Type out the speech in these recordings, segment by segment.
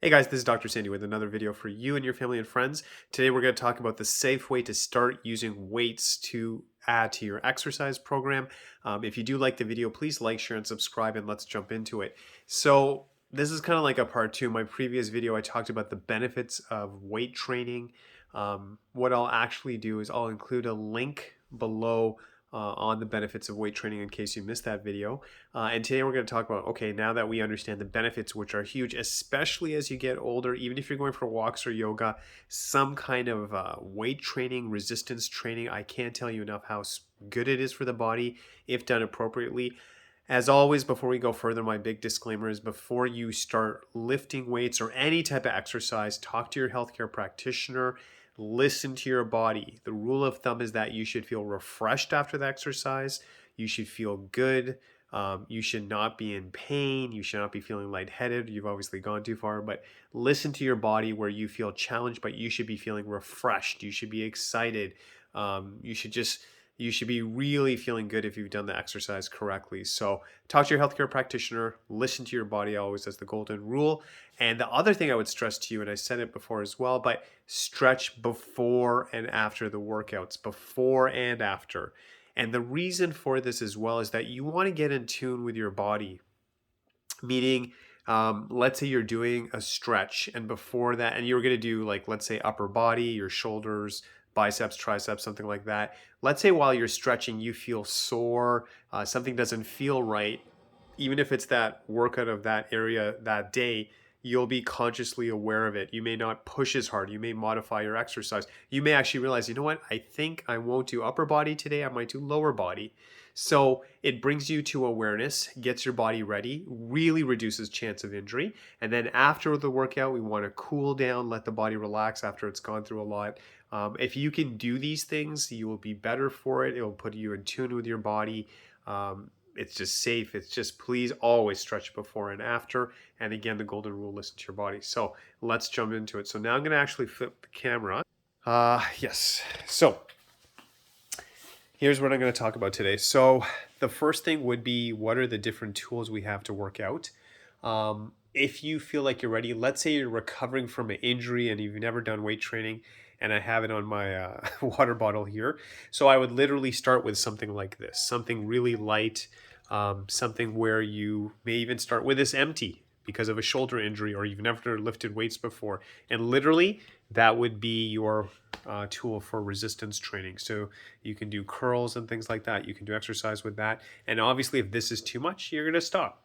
Hey guys, this is Dr. Sandy with another video for you and your family and friends. Today we're going to talk about the safe way to start using weights to add to your exercise program. If you do like the video, please like, share, and subscribe, and let's jump into it. So this is kind of like a part two. My previous video, I talked about the benefits of weight training. What I'll actually do is I'll include a link below on the benefits of weight training in case you missed that video. And today we're going to talk about, okay, now that we understand the benefits, which are huge, especially as you get older, even if you're going for walks or yoga, some kind of weight training, resistance training, I can't tell you enough how good it is for the body if done appropriately. As always, before we go further, my big disclaimer is before you start lifting weights or any type of exercise, talk to your healthcare practitioner. Listen to your body. The rule of thumb is that you should feel refreshed after the exercise. You should feel good. You should not be in pain. You should not be feeling lightheaded. You've obviously gone too far, but listen to your body where you feel challenged, but you should be feeling refreshed. You should be excited. You should be really feeling good if you've done the exercise correctly. So talk to your healthcare practitioner, listen to your body always as the golden rule. And the other thing I would stress to you, and I said it before as well, but stretch before and after the workouts, before and after. And the reason for this as well is that you want to get in tune with your body, meaning let's say you're doing a stretch and before that, and you're going to do like, let's say upper body, your shoulders, biceps, triceps, something like that. Let's say while you're stretching, you feel sore, something doesn't feel right. Even if it's that workout of that area that day, you'll be consciously aware of it. You may not push as hard. You may modify your exercise. You may actually realize, you know what? I think I won't do upper body today. I might do lower body. So it brings you to awareness, gets your body ready, really reduces chance of injury. And then after the workout, we want to cool down, let the body relax after it's gone through a lot. If you can do these things, you will be better for it. It will put you in tune with your body. It's just safe. It's just please always stretch before and after. And again, the golden rule, listen to your body. So let's jump into it. So now I'm going to actually flip the camera. Yes. So here's what I'm going to talk about today. So the first thing would be, what are the different tools we have to work out? If you feel like you're ready, let's say you're recovering from an injury and you've never done weight training, and I have it on my water bottle here. So I would literally start with something like this, something really light, something where you may even start with this empty because of a shoulder injury or you've never lifted weights before. And literally that would be your tool for resistance training. So you can do curls and things like that. You can do exercise with that. And obviously if this is too much, you're going to stop.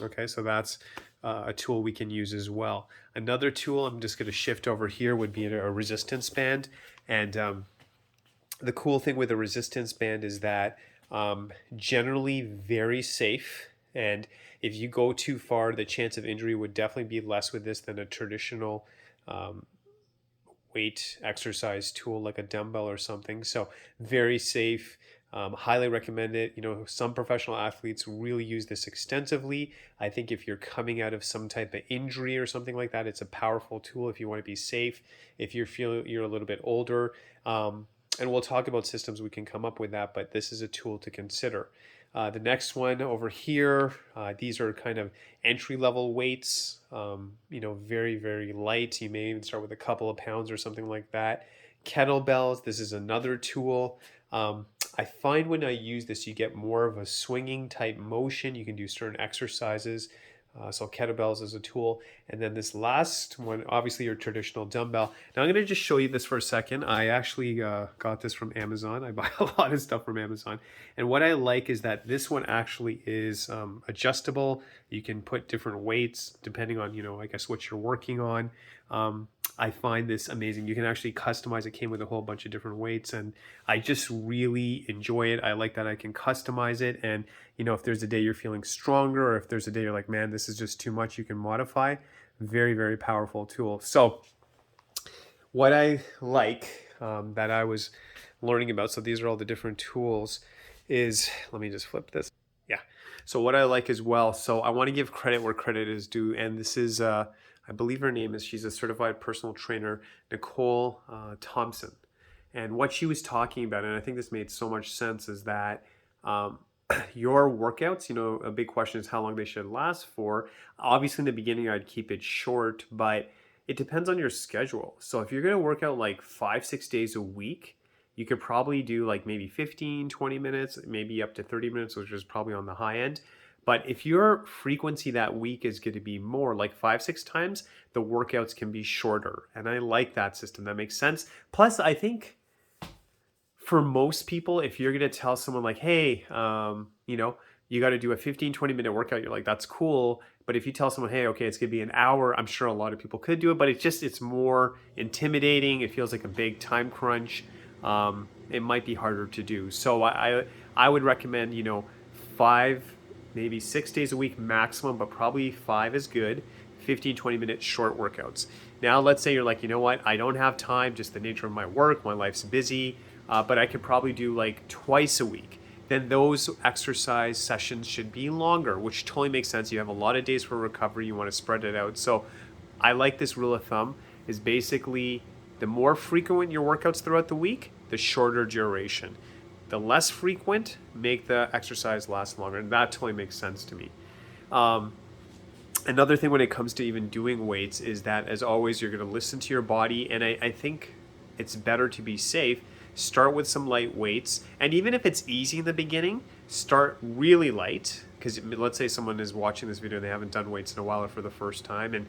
Okay, so that's a tool we can use as well. Another tool, I'm just going to shift over here, would be a resistance band. And the cool thing with a resistance band is that generally very safe. And if you go too far, the chance of injury would definitely be less with this than a traditional weight exercise tool like a dumbbell or something. So very safe. Highly recommend it. You know, some professional athletes really use this extensively. I think if you're coming out of some type of injury or something like that, it's a powerful tool if you want to be safe, if you feel you're a little bit older. And we'll talk about systems we can come up with that, but this is a tool to consider. The next one over here, these are kind of entry-level weights, you know, very, very light. You may even start with a couple of pounds or something like that. Kettlebells, this is another tool. I find when I use this, you get more of a swinging type motion. You can do certain exercises. So kettlebells is a tool. And then this last one, obviously your traditional dumbbell. Now I'm going to just show you this for a second. I actually got this from Amazon. I buy a lot of stuff from Amazon. And what I like is that this one actually is adjustable. You can put different weights depending on, you know, I guess what you're working on. I find this amazing. You can actually customize. It came with a whole bunch of different weights and I just really enjoy it. I like that I can customize it. And, you know, if there's a day you're feeling stronger or if there's a day you're like, man, this is just too much, you can modify. Very, very powerful tool. So what I like that I was learning about, so these are all the different tools, is, let me just flip this. Yeah. So what I like as well, so I want to give credit where credit is due. And this is, I believe her name is, she's a certified personal trainer, Nicole Thompson. And what she was talking about, and I think this made so much sense, is that Your workouts, a big question is how long they should last for. Obviously, in the beginning, I'd keep it short, but it depends on your schedule. So if you're going to work out like 5, 6 days a week, you could probably do like maybe 15, 20 minutes, maybe up to 30 minutes, which is probably on the high end. But if your frequency that week is going to be more like 5, 6 times, the workouts can be shorter. And I like that system. That makes sense. Plus, I think for most people, if you're going to tell someone like, hey, you got to do a 15, 20-minute workout, you're like, that's cool. But if you tell someone, hey, okay, it's going to be an hour, I'm sure a lot of people could do it, but it's more intimidating. It feels like a big time crunch. It might be harder to do. So I would recommend, 5, maybe 6 days a week maximum, but probably 5 is good. 15, 20-minute short workouts. Now, let's say you're like, you know what, I don't have time, just the nature of my work, my life's busy, but I could probably do like twice a week. Then those exercise sessions should be longer, which totally makes sense. You have a lot of days for recovery, you want to spread it out. So I like this rule of thumb is basically the more frequent your workouts throughout the week, the shorter duration. The less frequent, make the exercise last longer. And that totally makes sense to me. Another thing when it comes to even doing weights is that, as always, you're going to listen to your body. And I think it's better to be safe. Start with some light weights. And even if it's easy in the beginning, start really light. Because let's say someone is watching this video and they haven't done weights in a while or for the first time. And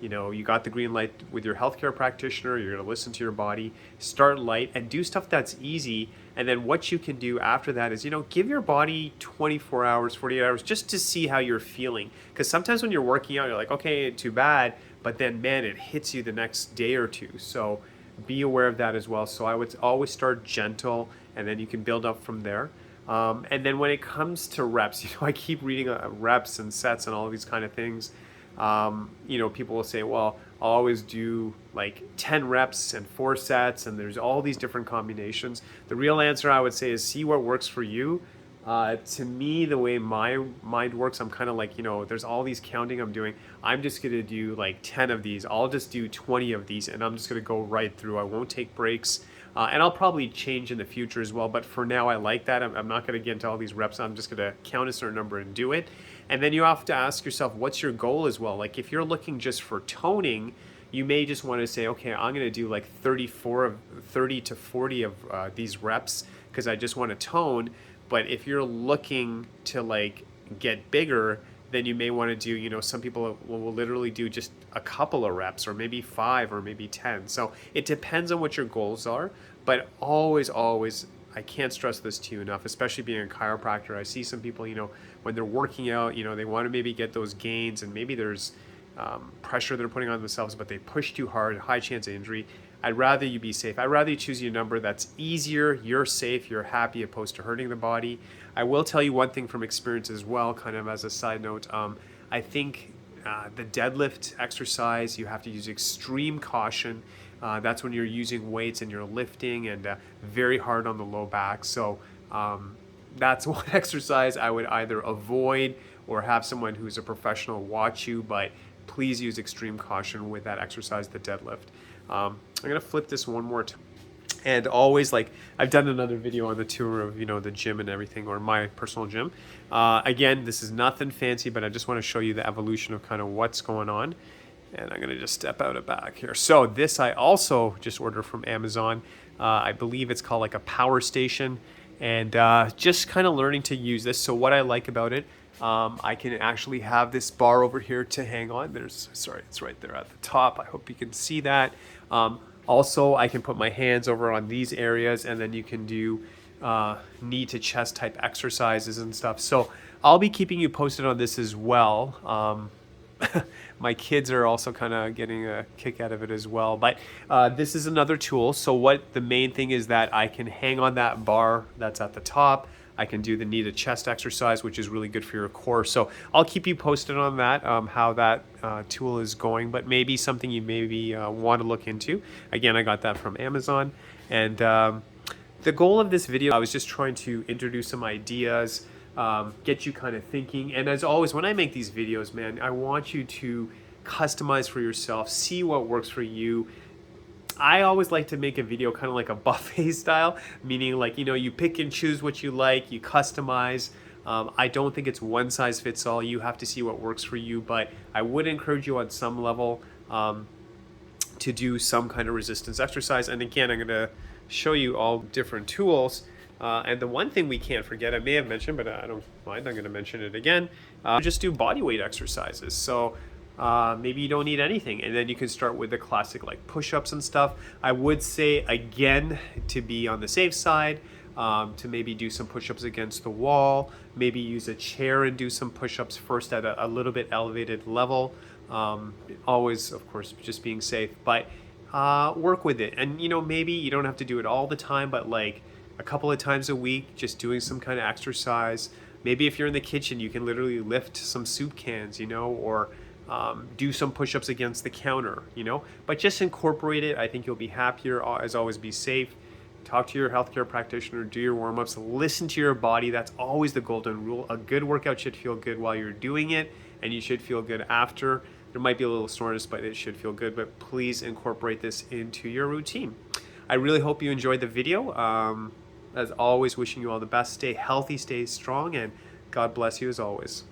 you got the green light with your healthcare practitioner, you're going to listen to your body, start light and do stuff that's easy. And then what you can do after that is, give your body 24 hours, 48 hours just to see how you're feeling. Because sometimes when you're working out, you're like, okay, too bad. But then, man, it hits you the next day or two. So be aware of that as well. So I would always start gentle and then you can build up from there. And then when it comes to reps, I keep reading reps and sets and all these kind of things. People will say, well, I'll always do like 10 reps and 4 sets, and there's all these different combinations. The real answer, I would say, is see what works for you. To me, the way my mind works, I'm kind of like, there's all these counting I'm doing. I'm just going to do like 10 of these. I'll just do 20 of these, and I'm just going to go right through. I won't take breaks. And I'll probably change in the future as well. But for now, I like that. I'm not going to get into all these reps. I'm just going to count a certain number and do it. And then you have to ask yourself, what's your goal as well? Like if you're looking just for toning, you may just want to say, okay, I'm going to do like 30 to 40 of these reps because I just want to tone. But if you're looking to like get bigger, then you may want to do, some people will literally do just a couple of reps or maybe 5 or maybe 10. So it depends on what your goals are, but always, I can't stress this to you enough, especially being a chiropractor. I see some people, when they're working out, they want to maybe get those gains and maybe there's pressure they're putting on themselves, but they push too hard, high chance of injury. I'd rather you be safe. I'd rather you choose your number that's easier, you're safe, you're happy, opposed to hurting the body. I will tell you one thing from experience as well, kind of as a side note. I think the deadlift exercise, you have to use extreme caution. That's when you're using weights and you're lifting and very hard on the low back. So that's one exercise I would either avoid or have someone who's a professional watch you, but please use extreme caution with that exercise, the deadlift. I'm gonna flip this one more time. And always, like, I've done another video on the tour of, the gym and everything, or my personal gym. Again, this is nothing fancy, but I just want to show you the evolution of kind of what's going on. And I'm going to just step out of back here. So this I also just ordered from Amazon. I believe it's called like a power station. And just kind of learning to use this. So what I like about it, I can actually have this bar over here to hang on. Sorry, it's right there at the top. I hope you can see that. Also, I can put my hands over on these areas and then you can do knee to chest type exercises and stuff. So I'll be keeping you posted on this as well. My kids are also kind of getting a kick out of it as well. But this is another tool. So what the main thing is that I can hang on that bar that's at the top. I can do the knee to chest exercise, which is really good for your core. So I'll keep you posted on that, how that tool is going, but maybe something you maybe want to look into. Again, I got that from Amazon. And the goal of this video, I was just trying to introduce some ideas, get you kind of thinking. And as always, when I make these videos, man, I want you to customize for yourself, see what works for you. I always like to make a video kind of like a buffet style, meaning like, you pick and choose what you like, you customize. I don't think it's one size fits all. You have to see what works for you, but I would encourage you on some level to do some kind of resistance exercise. And again, I'm going to show you all different tools. And the one thing we can't forget, I may have mentioned, but I don't mind, I'm going to mention it again, just do body weight exercises. So maybe you don't need anything, and then you can start with the classic like push-ups and stuff. I would say, again, to be on the safe side, to maybe do some push-ups against the wall, maybe use a chair and do some push-ups first at a little bit elevated level. Always, of course, just being safe, but work with it. And maybe you don't have to do it all the time, but like a couple of times a week, just doing some kind of exercise. Maybe if you're in the kitchen, you can literally lift some soup cans, or do some push-ups against the counter, but just incorporate it. I think you'll be happier. As always, be safe. Talk to your healthcare practitioner, do your warm-ups, listen to your body. That's always the golden rule. A good workout should feel good while you're doing it, and you should feel good after. There might be a little soreness, but it should feel good. But please incorporate this into your routine. I really hope you enjoyed the video. As always, wishing you all the best. Stay healthy, stay strong, and God bless you as always.